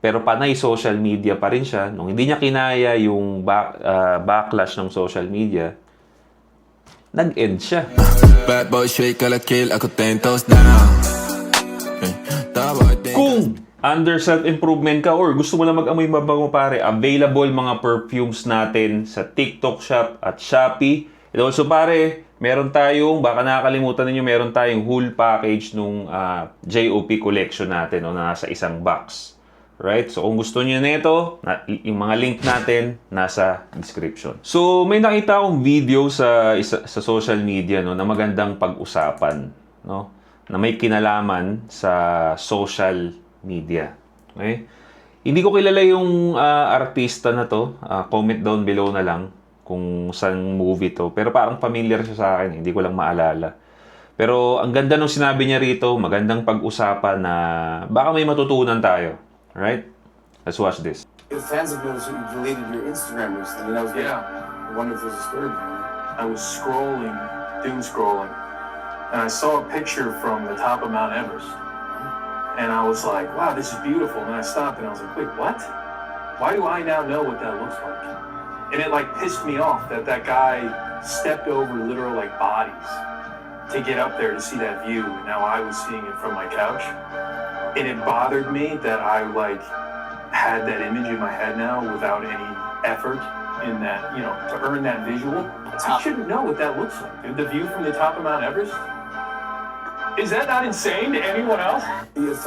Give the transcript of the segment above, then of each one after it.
pero panay social media pa rin siya. Nung hindi niya kinaya yung backlash ng social media, nag-end siya. Bad boy straight kala kill, ako 10 toes down. Kung under self-improvement ka or gusto mo na mag-amoy mabango pare, available mga perfumes natin sa TikTok Shop at Shopee. And also pare, meron tayong, baka nakakalimutan ninyo, meron tayong whole package nung JOP collection natin o nasa isang box. Right? So kung gusto niyo nito, yung mga link natin nasa description. So may nakita akong video sa social media no na magandang pag-usapan, no? Na may kinalaman sa social media. Okay? Hindi ko kilala yung artista na to. Comment down below na lang kung saan movie to. Pero parang familiar siya sa akin. Hindi ko lang maalala. Pero ang ganda nung sinabi niya rito, magandang pag-usapan na baka may matutunan tayo. Right? Let's watch this. Fans have noticed that you deleted your Instagram recently. And I was I wonder if there's a story behind it. I was scrolling, doom scrolling, and I saw a picture from the top of Mount Everest. And I was like, wow, this is beautiful. And I stopped and I was like, wait, what? Why do I now know what that looks like? And it like pissed me off that that guy stepped over literal like bodies to get up there to see that view. And now I was seeing it from my couch. And it bothered me that I like had that image in my head now without any effort in that, you know, to earn that visual. I shouldn't know what that looks like, dude. The view from the top of Mount Everest. Is that not insane to anyone else?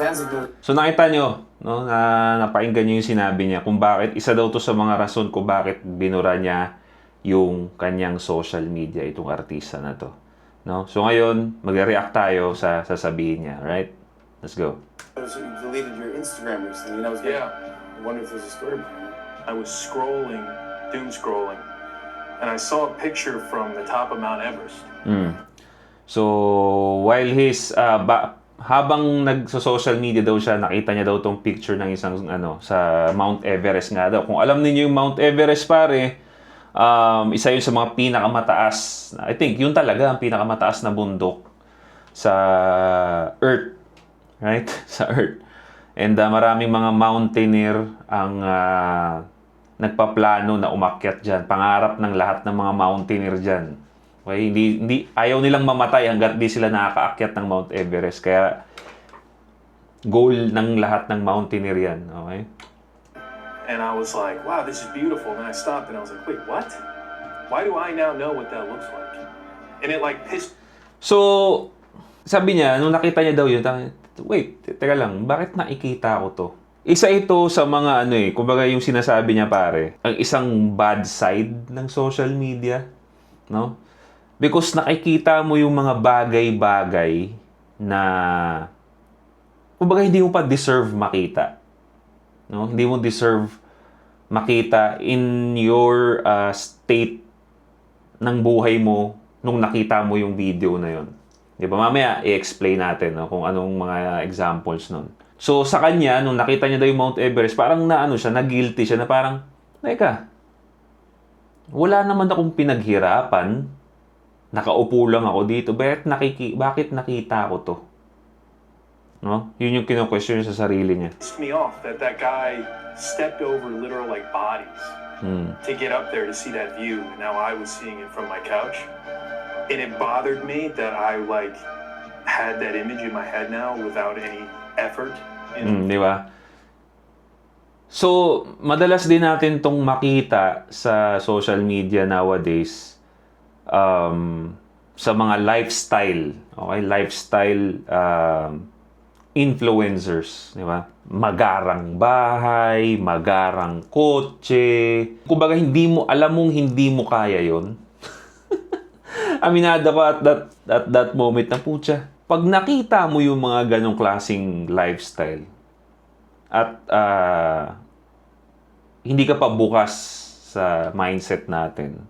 Fans have noticed. So nakita nyo, no, na napakinggan nyo yung sinabi niya kung bakit, isa daw to sa mga rason kung bakit binura niya yung kanyang social media, itong artista na to. No? So ngayon, mag-react tayo sa sasabihin niya, right? Let's go. You deleted your Instagram recently. And I was I wonder if there's a story behind it. I was scrolling, doom scrolling, and I saw a picture from the top of Mount Everest. So, while habang nagso-social media daw siya, nakita niya daw tong picture ng isang sa Mount Everest nga daw. Kung alam niyo yung Mount Everest pare, isa yun sa mga pinakamataas, I think yun talaga ang pinakamataas na bundok sa Earth. Right? Sa Earth. And maraming mga mountaineer ang nagpaplano na umakyat dyan. Pangarap ng lahat ng mga mountaineer dyan. Okay? Ayaw nilang mamatay hanggat di sila nakakaakyat ng Mount Everest. Kaya goal ng lahat ng mountaineer yan. Okay? And I was like, wow, this is beautiful. And then I stopped and I was like, wait, what? Why do I now know what that looks like? And it like pissed. So, sabi niya, nung nakita niya daw yun, wait, teka lang, bakit nakikita ko to? Isa ito sa mga kumbaga yung sinasabi niya pare, ang isang bad side ng social media, no? Because nakikita mo yung mga bagay-bagay na kumbaga hindi mo pa deserve makita. No? Hindi mo deserve makita in your state ng buhay mo nung nakita mo yung video na yon. Di ba? Mamaya, i-explain natin kung anong mga examples nun. So, sa kanya, nung nakita niya daw yung Mount Everest, parang na-guilty siya na parang, teka, wala naman akong pinaghirapan. Nakaupo lang ako dito. Bakit nakita ko to? No? Yun yung kino-question niya sa sarili niya. Pissed me off that that guy stepped over literal like bodies to get up there to see that view. And now I was seeing it from my couch. And it bothered me that I like had that image in my head now without any effort. Di ba? So, madalas din natin tong makita sa social media nowadays sa mga lifestyle, okay? Lifestyle influencers, di ba? Magarang bahay, magarang kotse. Kumbaga alam mong hindi mo kaya 'yon. Aminado ko at that moment na putya. Pag nakita mo yung mga ganong klaseng lifestyle at hindi ka pa bukas sa mindset natin,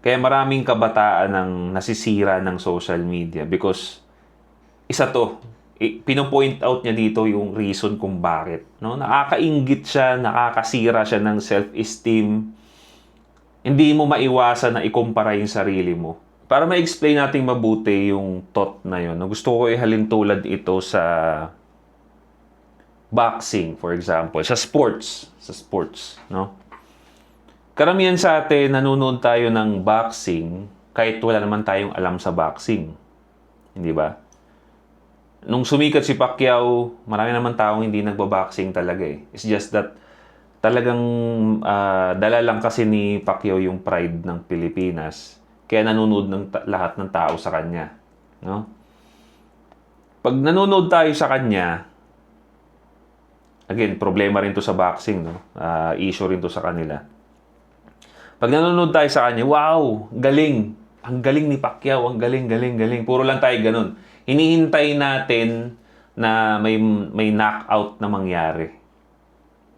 kaya maraming kabataan ang nasisira ng social media because isa to, pinopoint out niya dito yung reason kung bakit. No? Nakakainggit siya, nakakasira siya ng self-esteem. Hindi mo maiwasan na ikumpara yung sarili mo. Para ma-explain natin mabuti yung thought na yun, gusto ko ihalin tulad ito sa boxing, for example, sa sports, no? Karamihan sa atin, nanonood tayo ng boxing kahit wala naman tayong alam sa boxing. Hindi ba? Nung sumikat si Pacquiao, marami naman taong hindi nagbaboxing talaga eh. It's just that talagang dala lang kasi ni Pacquiao yung pride ng Pilipinas. Kaya nanonood ng lahat ng tao sa kanya. No? Pag nanonood tayo sa kanya, again, problema rin to sa boxing. No? Issue rin to sa kanila. Pag nanonood tayo sa kanya, wow, galing. Ang galing ni Pacquiao, ang galing. Puro lang tayo ganun. Hinihintay natin na may knockout na mangyari.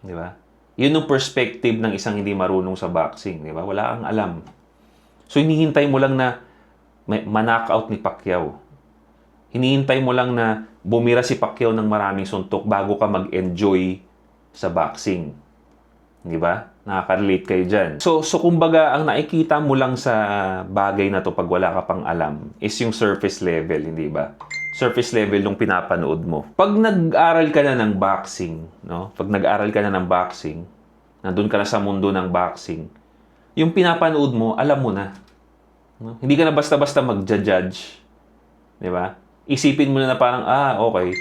Di ba? Yun yung perspective ng isang hindi marunong sa boxing. Di ba? Wala kang alam. So, hinihintay mo lang na ma-knockout ni Pacquiao. Hinihintay mo lang na bumira si Pacquiao ng maraming suntok bago ka mag-enjoy sa boxing. Di ba? Nakaka-relate kayo dyan. So kumbaga, ang nakikita mo lang sa bagay na to pag wala ka pang alam is yung surface level, hindi ba? Surface level nung pinapanood mo. Pag nag-aral ka na ng boxing, no? Pag nag-aral ka na ng boxing, nandun ka na sa mundo ng boxing, yung pinapanood mo, alam mo na. No? Hindi ka na basta-basta mag-judge. Di ba? Isipin mo na parang, okay,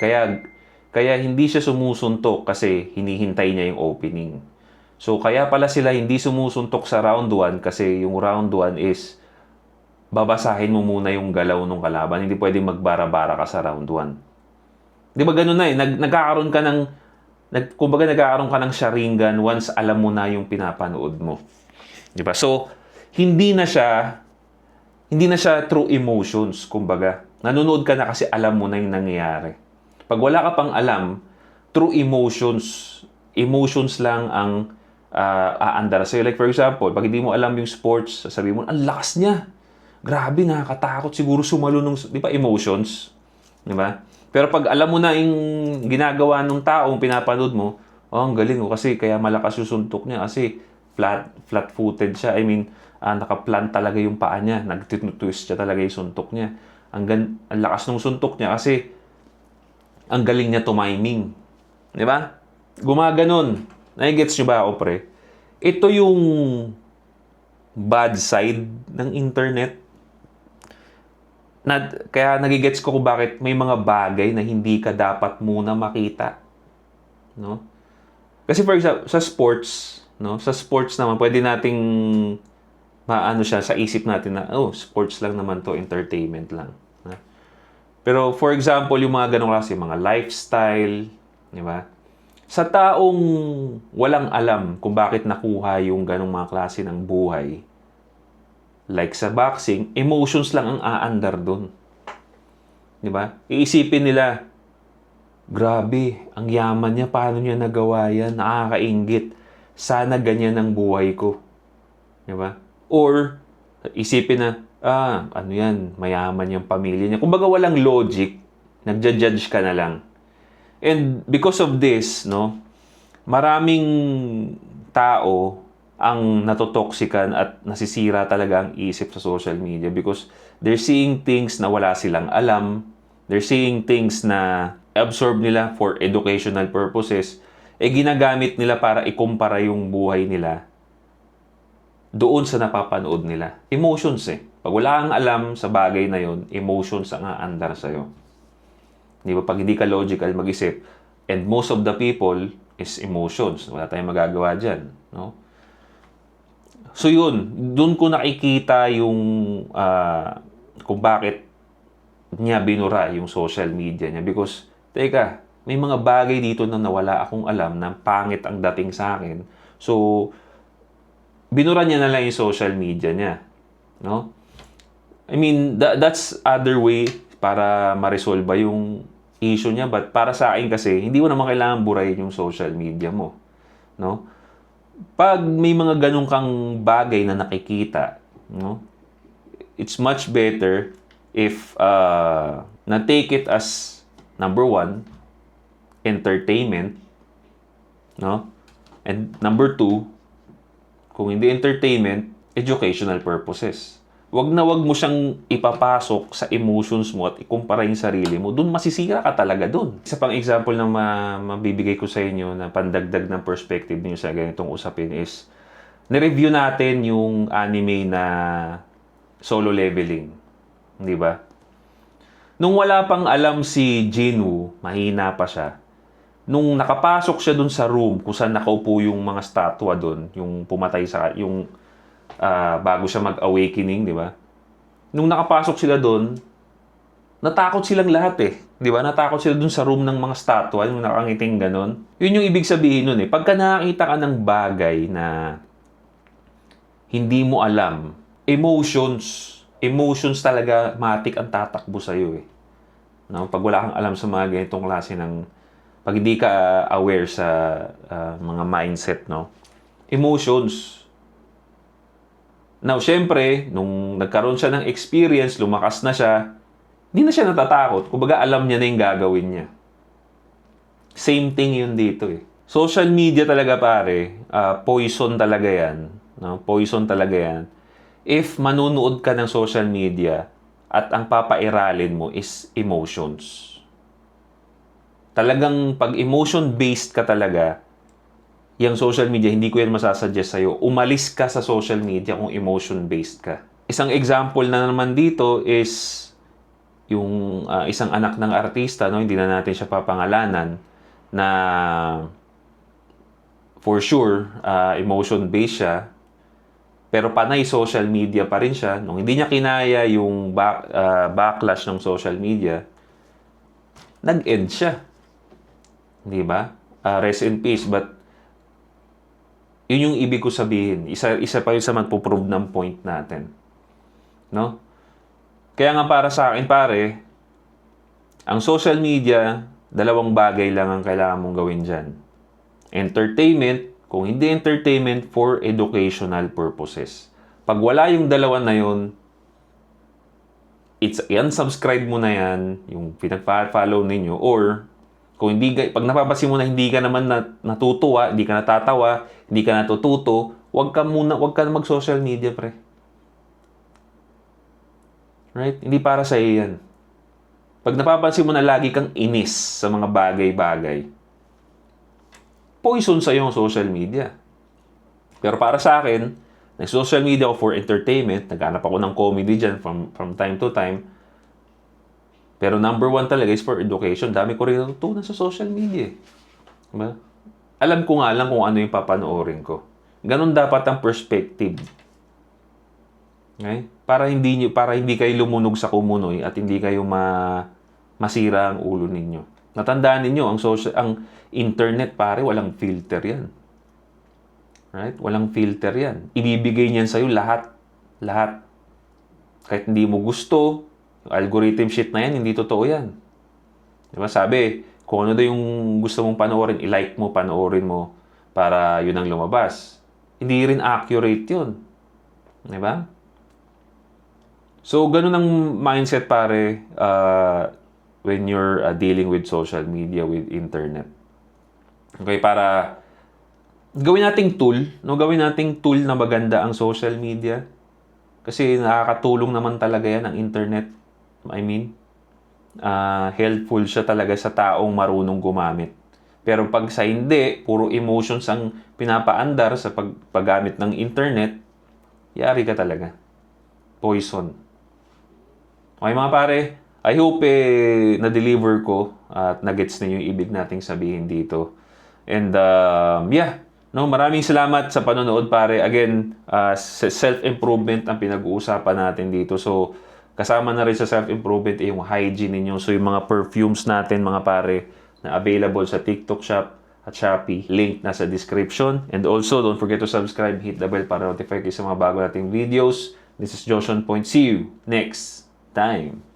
kaya hindi siya sumusuntok kasi hinihintay niya yung opening. So, kaya pala sila hindi sumusuntok sa round 1 kasi yung round 1 is babasahin mo muna yung galaw ng kalaban. Hindi pwedeng magbara-bara ka sa round 1. Di ba ganun na eh? Nagkakaroon ka ng Sharingan once alam mo na yung pinapanood mo. Di ba? So, hindi na siya true emotions, kumbaga. Nanonood ka na kasi alam mo na yung nangyayari. Pag wala ka pang alam, true emotions lang ang aandar sa'yo. Like for example, pag hindi mo alam yung sports, sasabihin mo, ang lakas niya. Grabe, nakakatakot siguro sumalo nung, di ba, emotions. Di ba? Pero pag alam mo na yung ginagawa ng taong pinapanood mo, ang galing kasi kaya malakas yung suntok niya kasi flat-footed siya. I mean, naka-plant talaga yung paa niya. Nag-twist siya talaga yung suntok niya. Ang lakas ng suntok niya kasi ang galing niya tumiming. Di ba? Gumaganon. Nai-gets nyo ba ako, pre? Ito yung bad side ng internet. Kaya nagigets ko kung bakit may mga bagay na hindi ka dapat muna makita. No? Kasi for example, sa sports, no? Sa sports naman, pwede nating maano siya sa isip natin na, sports lang naman to, entertainment lang. Pero for example, yung mga ganong klase, mga lifestyle, di ba? Sa taong walang alam kung bakit nakuha yung ganong mga klase ng buhay, like sa boxing, emotions lang ang aandar doon. Di ba? Iisipin nila, grabe, ang yaman niya, paano niya nagawa yan? Nakakainggit. Sana ganyan ang buhay ko. Di ba? Or, isipin na, ano yan, mayaman yung pamilya niya. Kumbaga walang logic, nagja-judge ka na lang. And because of this, no, maraming tao ang natotoksikan at nasisira talaga ang isip sa social media because they're seeing things na wala silang alam. They're seeing things na absorb nila for educational purposes. Ginagamit nila para ikumpara yung buhay nila doon sa napapanood nila. Emotions eh. Pag wala kang alam sa bagay na yon, emotions ang aandar sa'yo. Di ba? Pag hindi ka logical mag-isip, and most of the people is emotions. Wala tayong magagawa dyan. No? So yun, doon ko nakikita yung kung bakit niya binura yung social media niya. Because, teka, may mga bagay dito na nawala akong alam na pangit ang dating sa akin. So, binura niya na lang yung social media niya. No? I mean, that's other way para ma-resolve yung issue niya. But para sa akin kasi, hindi mo naman kailangan burahin yung social media mo. No? Pag may mga ganun kang bagay na nakikita, no? It's much better if na-take it as, number 1, entertainment. No? And number 2, kung hindi entertainment, educational purposes. wag na wag mo siyang ipapasok sa emotions mo at ikumpara yung sarili mo. Doon masisira ka talaga doon. Isa pang example na mabibigay ko sa inyo na pandagdag ng perspective niyo sa ganitong usapin is nireview natin yung anime na Solo Leveling. Di ba? Nung wala pang alam si Jinwoo, mahina pa siya. Nung nakapasok siya dun sa room kung saan nakaupo yung mga statwa dun, yung pumatay sa, yung bago siya mag-awakening, di ba? Nung nakapasok sila dun, natakot silang lahat eh. Di ba? Natakot sila dun sa room ng mga statwa, yung nakangiting ganon. Yun yung ibig sabihin nun eh. Pagka nakakita ka ng bagay na hindi mo alam, emotions talaga matik ang tatakbo sa'yo eh. No? Pag wala kang alam sa mga ganitong klase ng, pag hindi ka aware sa mga mindset, no? Emotions. Now, syempre, nung nagkaroon siya ng experience, lumakas na siya, hindi na siya natatakot. Kumbaga, alam niya na yung gagawin niya. Same thing yun dito eh. Social media talaga pare, poison talaga yan. No? Poison talaga yan. If manunood ka ng social media at ang papairalin mo is emotions. Talagang pag emotion-based ka talaga, yung social media, hindi ko yan masasuggest sa'yo. Umalis ka sa social media kung emotion-based ka. Isang example na naman dito is yung isang anak ng artista, no? Hindi na natin siya papangalanan, na for sure, emotion-based siya. Pero panay social media pa rin siya. Nung hindi niya kinaya yung backlash ng social media, nag-end siya. Di ba? Rest in peace. But, yun yung ibig ko sabihin. Isa pa yun sa magpo-prove ng point natin. No? Kaya nga para sa akin, pare, ang social media, dalawang bagay lang ang kailangan mong gawin dyan. Entertainment, kung hindi entertainment, for educational purposes. Pag wala yung dalawa na yun, unsubscribe mo na yan, yung pinag-follow ninyo, or kung hindi, pag napapansin mo na hindi ka naman natutuwa, hindi ka natatawa, hindi ka natututo, wag ka na mag-social media, pre. Right? Hindi para sa iyo yan. Pag napapansin mo na lagi kang inis sa mga bagay-bagay, poison sa iyo ang social media. Pero para sa akin, nag-social media ako for entertainment, naghanap ako ng comedy dyan from time to time. Pero number one talaga is for education. Dami ko rin natutunan sa social media. Diba? Alam ko nga lang kung ano yung papanoorin ko. Ganon dapat ang perspective. Okay? Para hindi kayo lumunog sa kumunoy at hindi kayo masira ang ulo ninyo. Natandaan ninyo, ang internet pare, walang filter yan. Right? Walang filter yan. Ibibigay niyan sa'yo lahat. Lahat. Kahit hindi mo gusto, yung algorithm shit na yan, hindi totoo yan. Diba? Sabi, kung ano daw yung gusto mong panoorin, i-like mo, panoorin mo para yun ang lumabas. Hindi rin accurate yun. Diba? So, ganun ang mindset pare when you're dealing with social media, with internet. Okay, para gawin nating tool, no? Gawin nating tool na maganda ang social media. Kasi nakakatulong naman talaga yan ang internet. I mean, helpful siya talaga sa taong marunong gumamit. Pero pag sa hindi, puro emotions ang pinapaandar sa paggamit ng internet, yari ka talaga. Poison. Okay mga pare, I hope na-deliver ko at na-gets na yung ibig nating sabihin dito. And yeah, no, maraming salamat sa panonood pare. Again, self-improvement ang pinag-uusapan natin dito. So, kasama na rin sa self-improvement yung hygiene ninyo. So, yung mga perfumes natin mga pare na available sa TikTok Shop at Shopee. Link nasa description. And also, don't forget to subscribe, hit the bell para notify kayo sa mga bago nating videos. This is Joshon Point. See you next time.